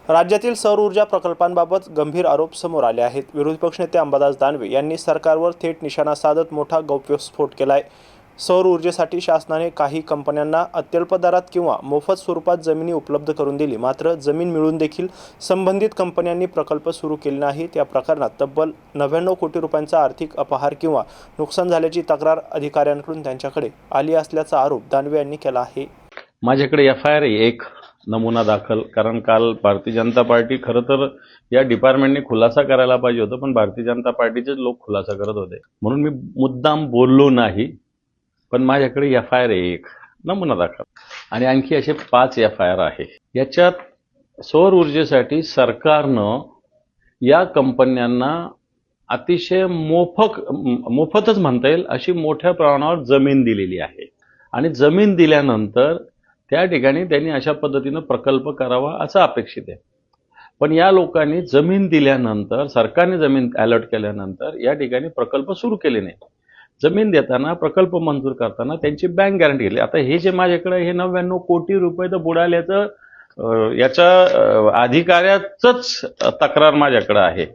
राज्यातील सौर ऊर्जा प्रकल्पांबाबत गंभीर आरोप समोर आले आहेत। विरोधी पक्षनेते अंबादास दानवे यांनी सरकारवर थेट निशाणा साधत मोठा गौप्यस्फोट केलाय। सौर ऊर्जेसाठी शासनाने काही कंपन्यांना अत्यल्प दरात किंवा मोफत स्वरूपात जमिनी उपलब्ध करून दिली, मात्र जमीन मिळून देखील संबंधित कंपन्यांनी प्रकल्प सुरू केले नाहीत। या प्रकरणात तब्बल 99 कोटी रुपयांचा आर्थिक अपहार किंवा नुकसान झाल्याची तक्रार अधिकाऱ्यांकडून त्यांच्याकडे आली असल्याचा आरोप दानवे यांनी केला आहे। माझ्याकडे FIR एक नमुना दाखल, कारण काल भारतीय जनता पार्टी खरं तर या डिपार्टमेंटने खुलासा करायला पाहिजे होतं, पण भारतीय जनता पार्टीचे लोक खुलासा करत होते म्हणून मी मुद्दाम बोललो नाही। पण माझ्याकडे FIR एक नमुना दाखल आणि आणखी असे 5 FIR आहे। याच्यात सौर ऊर्जेसाठी सरकारनं या कंपन्यांना अतिशय मोफतच म्हणता येईल अशी मोठ्या प्रमाणावर जमीन दिलेली आहे आणि जमीन दिल्यानंतर त्या ठिकाणी त्यांनी अशा पद्धतीनं प्रकल्प करावा असं अपेक्षित आहे। पण या लोकांनी जमीन दिल्यानंतर, सरकारने जमीन अलॉट केल्यानंतर या ठिकाणी प्रकल्प सुरू केले नाही। जमीन देताना, प्रकल्प मंजूर करताना त्यांची बँक गॅरंटी घेतली। आता हे जे माझ्याकडे हे 99 कोटी रुपये तर बुडाल्याचं याच्या अधिकाऱ्याचंच तक्रार माझ्याकडे आहे।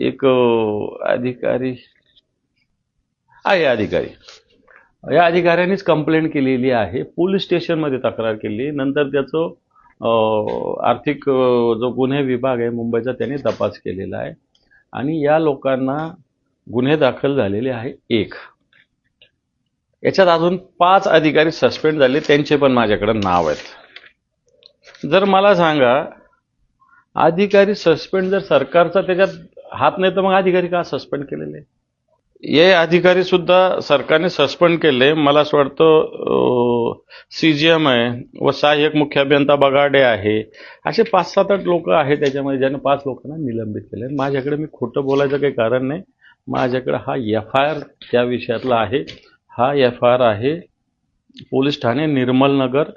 एक अधिकारी या अधिकाऱ्यांनीच कंप्लेंट केलेली आहे, पोलीस स्टेशनमध्ये तक्रार केली। नंतर त्याचं आर्थिक जो गुन्हे विभाग आहे मुंबईचा त्यांनी तपास केलेला आहे आणि या लोकांना गुन्हे दाखल झालेले आहे 1। याच्यात अजून 5 अधिकारी सस्पेंड झाले, त्यांचे पण माझ्याकडे नाव आहेत। जर मला सांगा, अधिकारी सस्पेंड जर सरकारचा त्याच्यात हात नाही तर मग अधिकारी का सस्पेंड केलेले? हे अधिकारी सुद्धा सरकारने सस्पेंड केले। मला असं वाटतं CGM आहे व सहाय्यक मुख्य अभियंता बगाडे आहे, असे 5-7-8 लोक आहेत त्याच्यामध्ये, ज्याने 5 लोकांना निलंबित केले। माझ्याकडे, मी खोटं बोलायचं काही कारण नाही, माझ्याकडे हा FIR त्या विषयातला आहे। हा FIR आहे पोलीस ठाणे निर्मलनगर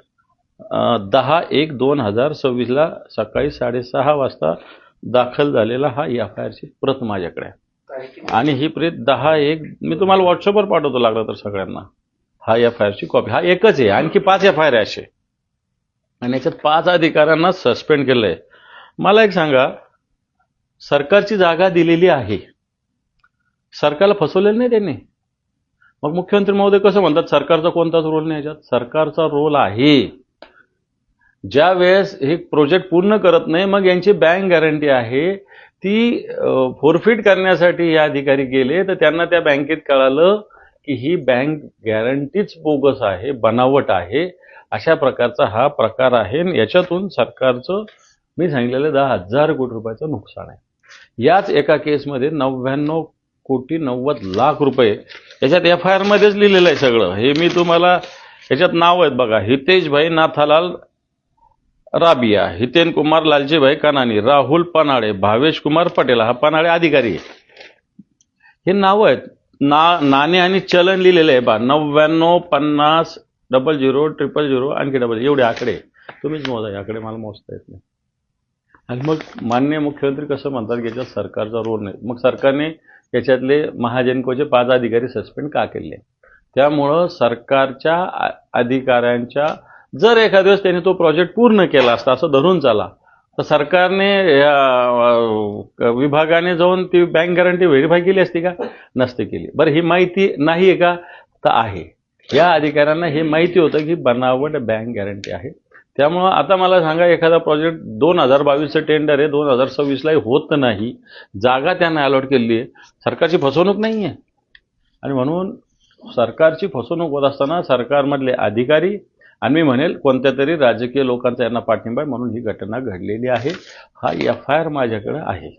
10/1/2026 ला सकाळी 6:30 वाजता दाखल झालेला हा FIR ची प्रत माझ्याकडे आहे आणि ही प्रत 10/1 मी तुम्हाला व्हॉट्सअपवर पाठवतो लागलं तर सगळ्यांना। हा FIR ची कॉपी, हा एकच आहे, आणखी 5 FIR आहे असे आणि याच्यात 5 अधिकाऱ्यांना सस्पेंड केलंय। मला एक सांगा, सरकारची जागा दिलेली आहे, सरकारला फसवलेलं नाही त्यांनी। मग मुख्यमंत्री महोदय कसं म्हणतात सरकारचा कोणताच रोल नाही याच्यात? सरकारचा रोल आहे। ज्या वेळेस हे प्रोजेक्ट पूर्ण करत नाही, मग यांची बँक गॅरंटी आहे, ती फोरफिट करण्यासाठी हे अधिकारी गेले तर त्यांना त्या बँकेत कळालं की ही बँक गॅरंटीच बोगस आहे, बनावट आहे, अशा प्रकारचा हा प्रकार आहे। याच्यातून सरकारचं मी सांगितलेलं 10,000 कोटी रुपयाचं नुकसान आहे। याच एका केसमध्ये 99 कोटी 90 लाख रुपये याच्यात FIR मध्येच लिहिलेलं आहे सगळं। हे मी तुम्हाला, याच्यात नाव आहेत बघा, हितेश भाई नाथालाल राबिया, हितेन कुमार लालजीभाई कानानी, राहुल पनाळे, भावेश कुमार पटेल, हा पनाळे अधिकारी आहे। हे नाव आहेत, नाणे आणि चलन लिहिलेले आहे बा, 99 50 00 000 आणखी डबल, एवढे आकडे तुम्हीच मोजा, आकडे मला मोजता येत नाही। आणि मग माननीय मुख्यमंत्री कसं म्हणतात की याच्यात सरकारचा रोल नाही? मग सरकारने याच्यातले महाजनकोचे 5 अधिकारी सस्पेंड का केले? त्यामुळं सरकारच्या अधिकाऱ्यांच्या, जर एखाद्या दिवस त्यांनी तो प्रोजेक्ट पूर्ण केला असता असं धरून चाला, तर सरकारने विभागाने जाऊन ती बँक गॅरंटी व्हेरीफाय केली असती का? नसते केली। बरं, ही माहिती नाही आहे का? तर आहे। या अधिकाऱ्यांना हे माहिती होतं की बनावट बँक गॅरंटी आहे। त्यामुळं आता मला सांगा, एखादा प्रोजेक्ट 2022चं टेंडर आहे, 2026 होत नाही, जागा त्यांना अलॉट केली आहे, सरकारची फसवणूक नाही आहे। आणि म्हणून सरकारची फसवणूक होत असताना सरकारमधले अधिकारी आणि मी म्हणेल कोणत्या तरी राजकीय लोकांचा यांना पाठिंबा आहे, म्हणून ही घटना घडलेली आहे। हा FIR माझ्याकडे आहे।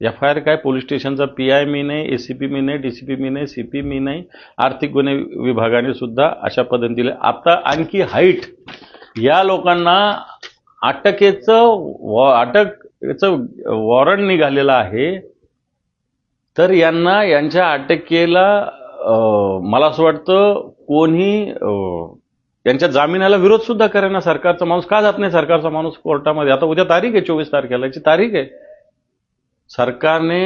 FIR काय पोलीस स्टेशनचा PI मी नाही, ACP मी नाही, DCP मी नाही, CP मी नाही, आर्थिक गुन्हे विभागाने सुद्धा अशा पद्धतीने आता आणखी हाईट, या लोकांना अटकेचं वॉरंट निघालेलं आहे, तर यांना, यांच्या अटकेला मला असं वाटतं कोणी यांच्या जामिनाला विरोध सुद्धा करेना। सरकारचा माणूस का जात नाही सरकारचा माणूस कोर्टामध्ये? आता उद्या तारीख आहे, 24 तारखेला याची तारीख आहे। सरकारने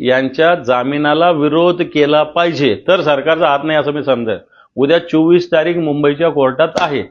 यांच्या जामिनाला विरोध केला पाहिजे, तर सरकारचा हात नाही असं मी समजेल। उद्या 24 तारीख मुंबईच्या कोर्टात आहे।